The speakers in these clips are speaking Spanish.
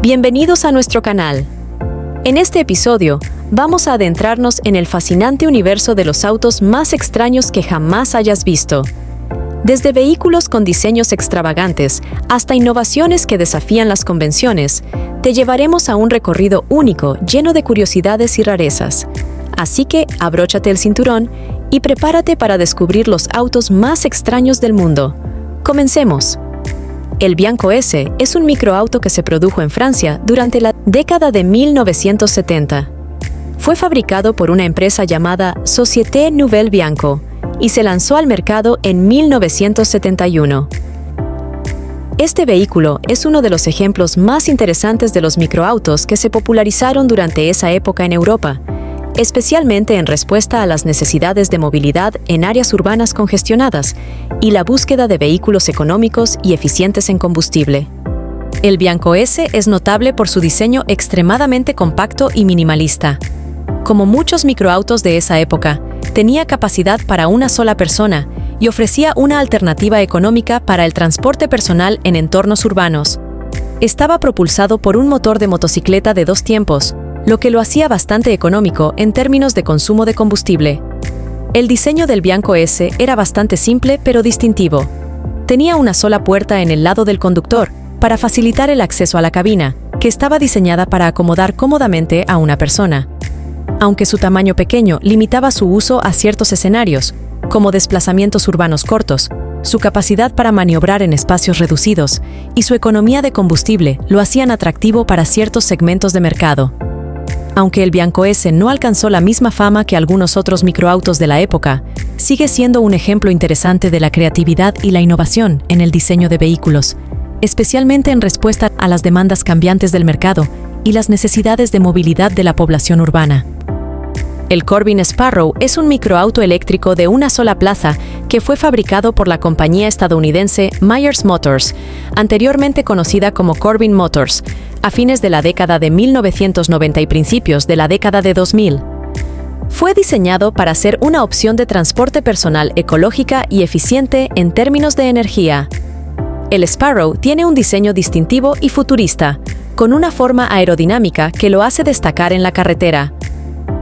Bienvenidos a nuestro canal. En este episodio, vamos a adentrarnos en el fascinante universo de los autos más extraños que jamás hayas visto. Desde vehículos con diseños extravagantes hasta innovaciones que desafían las convenciones, te llevaremos a un recorrido único lleno de curiosidades y rarezas. Así que abróchate el cinturón y prepárate para descubrir los autos más extraños del mundo. ¡Comencemos! El Bianco S es un microauto que se produjo en Francia durante la década de 1970. Fue fabricado por una empresa llamada Société Nouvelle Bianco y se lanzó al mercado en 1971. Este vehículo es uno de los ejemplos más interesantes de los microautos que se popularizaron durante esa época en Europa, especialmente en respuesta a las necesidades de movilidad en áreas urbanas congestionadas y la búsqueda de vehículos económicos y eficientes en combustible. El Bianco S es notable por su diseño extremadamente compacto y minimalista. Como muchos microautos de esa época, tenía capacidad para una sola persona y ofrecía una alternativa económica para el transporte personal en entornos urbanos. Estaba propulsado por un motor de motocicleta de 2 tiempos, lo que lo hacía bastante económico en términos de consumo de combustible. El diseño del Bianco S era bastante simple pero distintivo. Tenía una sola puerta en el lado del conductor para facilitar el acceso a la cabina, que estaba diseñada para acomodar cómodamente a una persona. Aunque su tamaño pequeño limitaba su uso a ciertos escenarios, como desplazamientos urbanos cortos, su capacidad para maniobrar en espacios reducidos y su economía de combustible lo hacían atractivo para ciertos segmentos de mercado. Aunque el Bianco S no alcanzó la misma fama que algunos otros microautos de la época, sigue siendo un ejemplo interesante de la creatividad y la innovación en el diseño de vehículos, especialmente en respuesta a las demandas cambiantes del mercado y las necesidades de movilidad de la población urbana. El Corbin Sparrow es un microauto eléctrico de una sola plaza que fue fabricado por la compañía estadounidense Myers Motors, anteriormente conocida como Corbin Motors, a fines de la década de 1990 y principios de la década de 2000. Fue diseñado para ser una opción de transporte personal ecológica y eficiente en términos de energía. El Sparrow tiene un diseño distintivo y futurista, con una forma aerodinámica que lo hace destacar en la carretera.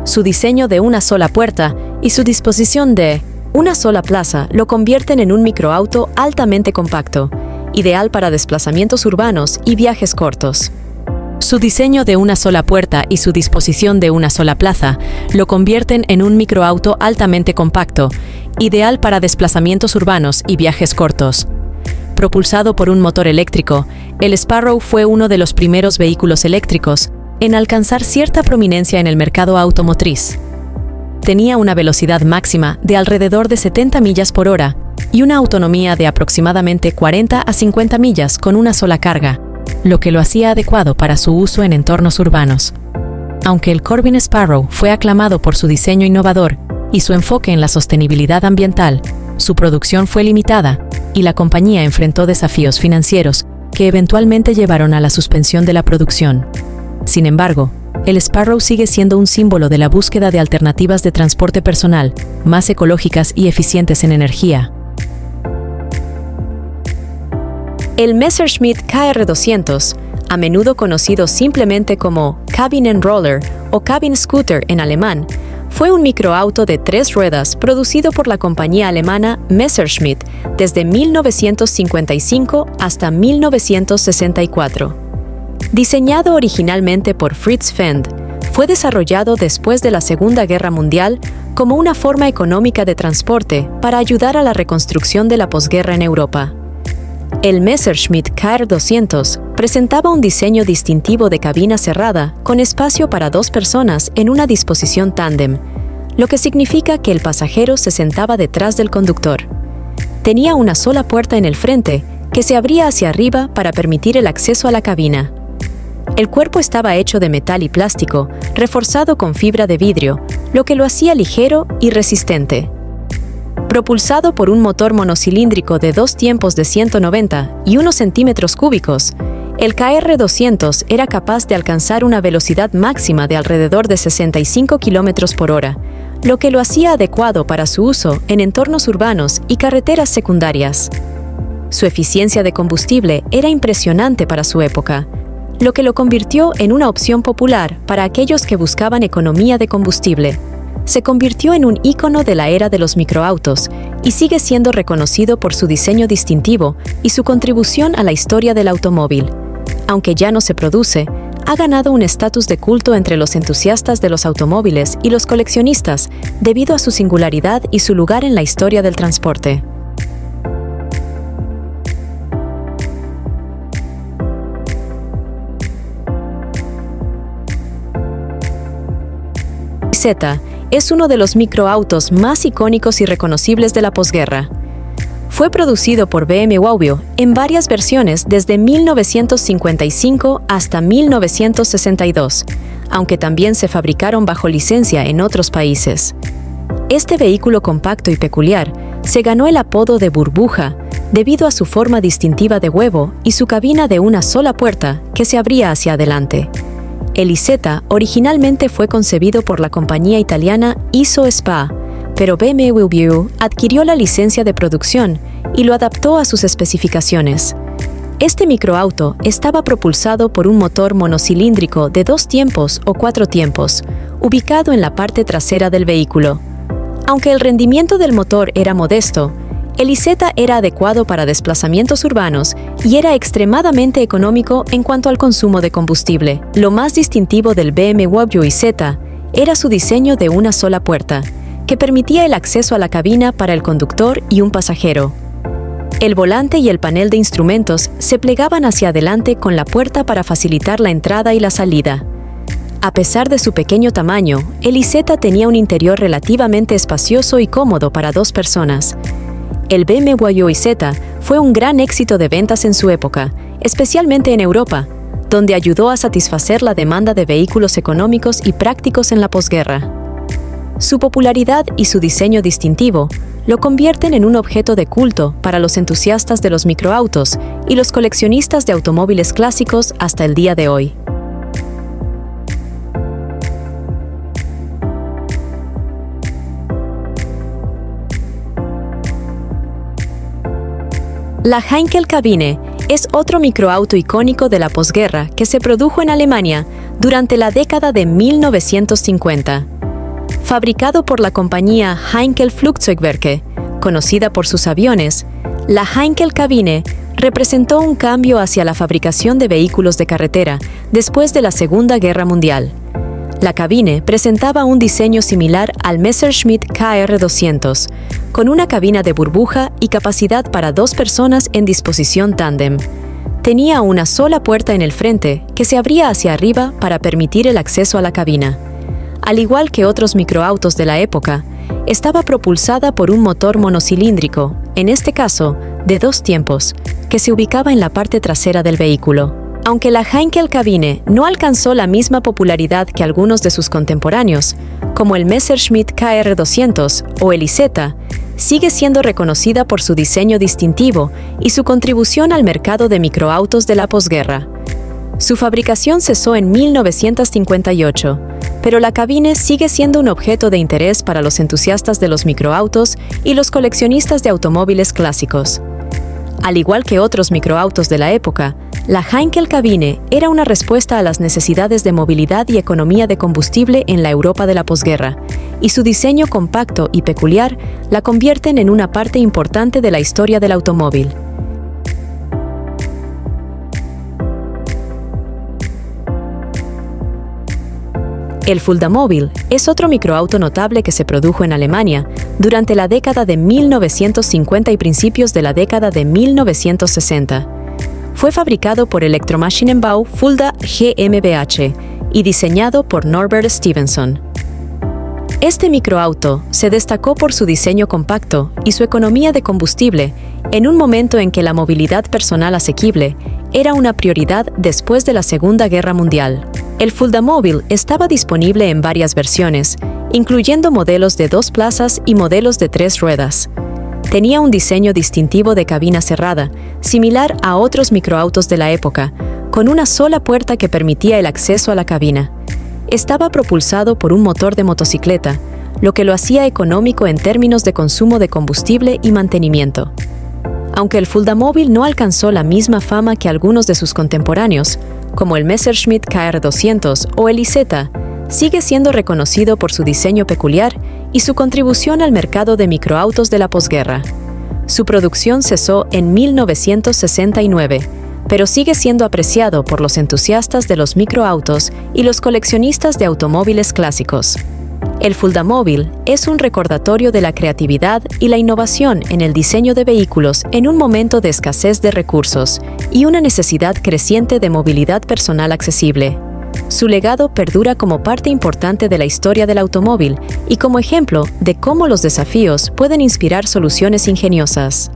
Su diseño de una sola puerta y su disposición de una sola plaza lo convierten en un microauto altamente compacto, ideal para desplazamientos urbanos y viajes cortos. Su diseño de una sola puerta y su disposición de una sola plaza lo convierten en un microauto altamente compacto, ideal para desplazamientos urbanos y viajes cortos. Propulsado por un motor eléctrico, el Sparrow fue uno de los primeros vehículos eléctricos en alcanzar cierta prominencia en el mercado automotriz. Tenía una velocidad máxima de alrededor de 70 millas por hora y una autonomía de aproximadamente 40 a 50 millas con una sola carga, lo que lo hacía adecuado para su uso en entornos urbanos. Aunque el Corbin Sparrow fue aclamado por su diseño innovador y su enfoque en la sostenibilidad ambiental, su producción fue limitada y la compañía enfrentó desafíos financieros que eventualmente llevaron a la suspensión de la producción. Sin embargo, el Sparrow sigue siendo un símbolo de la búsqueda de alternativas de transporte personal más ecológicas y eficientes en energía. El Messerschmitt KR200, a menudo conocido simplemente como Cabin Roller o Cabin Scooter en alemán, fue un microauto de 3 ruedas producido por la compañía alemana Messerschmitt desde 1955 hasta 1964. Diseñado originalmente por Fritz Fend, fue desarrollado después de la Segunda Guerra Mundial como una forma económica de transporte para ayudar a la reconstrucción de la posguerra en Europa. El Messerschmitt KR200 presentaba un diseño distintivo de cabina cerrada con espacio para 2 personas en una disposición tándem, lo que significa que el pasajero se sentaba detrás del conductor. Tenía una sola puerta en el frente que se abría hacia arriba para permitir el acceso a la cabina. El cuerpo estaba hecho de metal y plástico, reforzado con fibra de vidrio, lo que lo hacía ligero y resistente. Propulsado por un motor monocilíndrico de 2 tiempos de 190 y 1 centímetros cúbicos, el KR200 era capaz de alcanzar una velocidad máxima de alrededor de 65 km por hora, lo que lo hacía adecuado para su uso en entornos urbanos y carreteras secundarias. Su eficiencia de combustible era impresionante para su época. lo que lo convirtió en una opción popular para aquellos que buscaban economía de combustible. Se convirtió en un ícono de la era de los microautos y sigue siendo reconocido por su diseño distintivo y su contribución a la historia del automóvil. Aunque ya no se produce, ha ganado un estatus de culto entre los entusiastas de los automóviles y los coleccionistas debido a su singularidad y su lugar en la historia del transporte. Z es uno de los microautos más icónicos y reconocibles de la posguerra. Fue producido por BMW en varias versiones desde 1955 hasta 1962, aunque también se fabricaron bajo licencia en otros países. Este vehículo compacto y peculiar se ganó el apodo de burbuja debido a su forma distintiva de huevo y su cabina de una sola puerta que se abría hacia adelante. El IZ originalmente fue concebido por la compañía italiana Iso SPA, pero BMW adquirió la licencia de producción y lo adaptó a sus especificaciones. Este microauto estaba propulsado por un motor monocilíndrico de 2 tiempos o 4 tiempos, ubicado en la parte trasera del vehículo. Aunque el rendimiento del motor era modesto, el IZ era adecuado para desplazamientos urbanos y era extremadamente económico en cuanto al consumo de combustible. Lo más distintivo del BMW IZ era su diseño de una sola puerta, que permitía el acceso a la cabina para el conductor y un pasajero. El volante y el panel de instrumentos se plegaban hacia adelante con la puerta para facilitar la entrada y la salida. A pesar de su pequeño tamaño, el IZ tenía un interior relativamente espacioso y cómodo para 2 personas. El BMW IZ fue un gran éxito de ventas en su época, especialmente en Europa, donde ayudó a satisfacer la demanda de vehículos económicos y prácticos en la posguerra. Su popularidad y su diseño distintivo lo convierten en un objeto de culto para los entusiastas de los microautos y los coleccionistas de automóviles clásicos hasta el día de hoy. La Heinkel Cabine es otro microauto icónico de la posguerra que se produjo en Alemania durante la década de 1950. Fabricado por la compañía Heinkel Flugzeugwerke, conocida por sus aviones, la Heinkel Cabine representó un cambio hacia la fabricación de vehículos de carretera después de la Segunda Guerra Mundial. La cabine presentaba un diseño similar al Messerschmitt KR200, con una cabina de burbuja y capacidad para 2 personas en disposición tándem. Tenía una sola puerta en el frente que se abría hacia arriba para permitir el acceso a la cabina. Al igual que otros microautos de la época, estaba propulsada por un motor monocilíndrico, en este caso, de 2 tiempos, que se ubicaba en la parte trasera del vehículo. Aunque la Heinkel Cabine no alcanzó la misma popularidad que algunos de sus contemporáneos, como el Messerschmitt KR200 o el IZ, sigue siendo reconocida por su diseño distintivo y su contribución al mercado de microautos de la posguerra. Su fabricación cesó en 1958, pero la cabine sigue siendo un objeto de interés para los entusiastas de los microautos y los coleccionistas de automóviles clásicos. Al igual que otros microautos de la época, la Heinkel Cabine era una respuesta a las necesidades de movilidad y economía de combustible en la Europa de la posguerra, y su diseño compacto y peculiar la convierten en una parte importante de la historia del automóvil. El Fulda-Mobil es otro microauto notable que se produjo en Alemania durante la década de 1950 y principios de la década de 1960. Fue fabricado por Elektromaschinenbau Fulda GmbH y diseñado por Norbert Stevenson. Este microauto se destacó por su diseño compacto y su economía de combustible en un momento en que la movilidad personal asequible era una prioridad después de la Segunda Guerra Mundial. El Fulda-Mobil estaba disponible en varias versiones, incluyendo modelos de 2 plazas y modelos de 3 ruedas. Tenía un diseño distintivo de cabina cerrada, similar a otros microautos de la época, con una sola puerta que permitía el acceso a la cabina. Estaba propulsado por un motor de motocicleta, lo que lo hacía económico en términos de consumo de combustible y mantenimiento. Aunque el Fulda-Mobil no alcanzó la misma fama que algunos de sus contemporáneos, como el Messerschmitt KR200 o el Isetta, sigue siendo reconocido por su diseño peculiar y su contribución al mercado de microautos de la posguerra. Su producción cesó en 1969, pero sigue siendo apreciado por los entusiastas de los microautos y los coleccionistas de automóviles clásicos. El Fuldamóvil es un recordatorio de la creatividad y la innovación en el diseño de vehículos en un momento de escasez de recursos y una necesidad creciente de movilidad personal accesible. Su legado perdura como parte importante de la historia del automóvil y como ejemplo de cómo los desafíos pueden inspirar soluciones ingeniosas.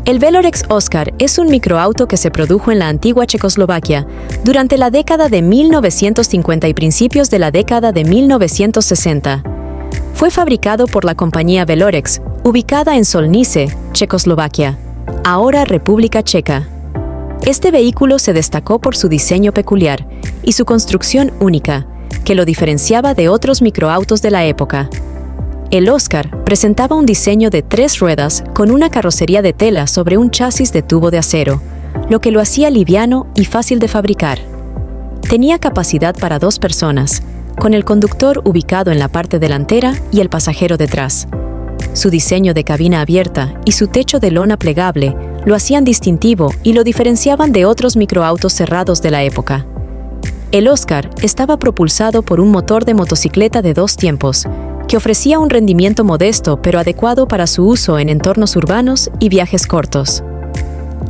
El Velorex Oscar es un microauto que se produjo en la antigua Checoslovaquia durante la década de 1950 y principios de la década de 1960. Fue fabricado por la compañía Velorex, ubicada en Solnice, Checoslovaquia, ahora República Checa. Este vehículo se destacó por su diseño peculiar y su construcción única, que lo diferenciaba de otros microautos de la época. El Oscar presentaba un diseño de 3 ruedas con una carrocería de tela sobre un chasis de tubo de acero, lo que lo hacía liviano y fácil de fabricar. Tenía capacidad para 2 personas, con el conductor ubicado en la parte delantera y el pasajero detrás. Su diseño de cabina abierta y su techo de lona plegable lo hacían distintivo y lo diferenciaban de otros microautos cerrados de la época. El Oscar estaba propulsado por un motor de motocicleta de 2 tiempos, que ofrecía un rendimiento modesto pero adecuado para su uso en entornos urbanos y viajes cortos.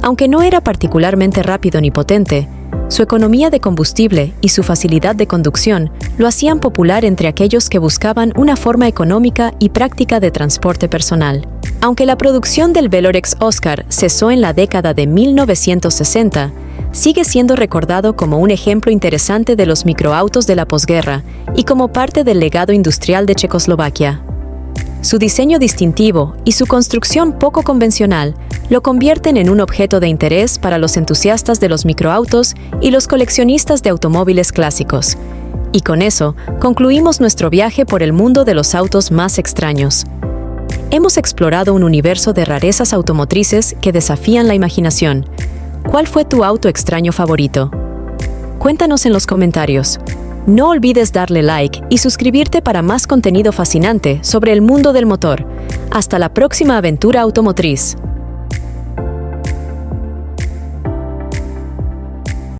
Aunque no era particularmente rápido ni potente, su economía de combustible y su facilidad de conducción lo hacían popular entre aquellos que buscaban una forma económica y práctica de transporte personal. Aunque la producción del Velorex Oscar cesó en la década de 1960, sigue siendo recordado como un ejemplo interesante de los microautos de la posguerra y como parte del legado industrial de Checoslovaquia. Su diseño distintivo y su construcción poco convencional lo convierten en un objeto de interés para los entusiastas de los microautos y los coleccionistas de automóviles clásicos. Y con eso, concluimos nuestro viaje por el mundo de los autos más extraños. Hemos explorado un universo de rarezas automotrices que desafían la imaginación. ¿Cuál fue tu auto extraño favorito? Cuéntanos en los comentarios. No olvides darle like y suscribirte para más contenido fascinante sobre el mundo del motor. Hasta la próxima aventura automotriz.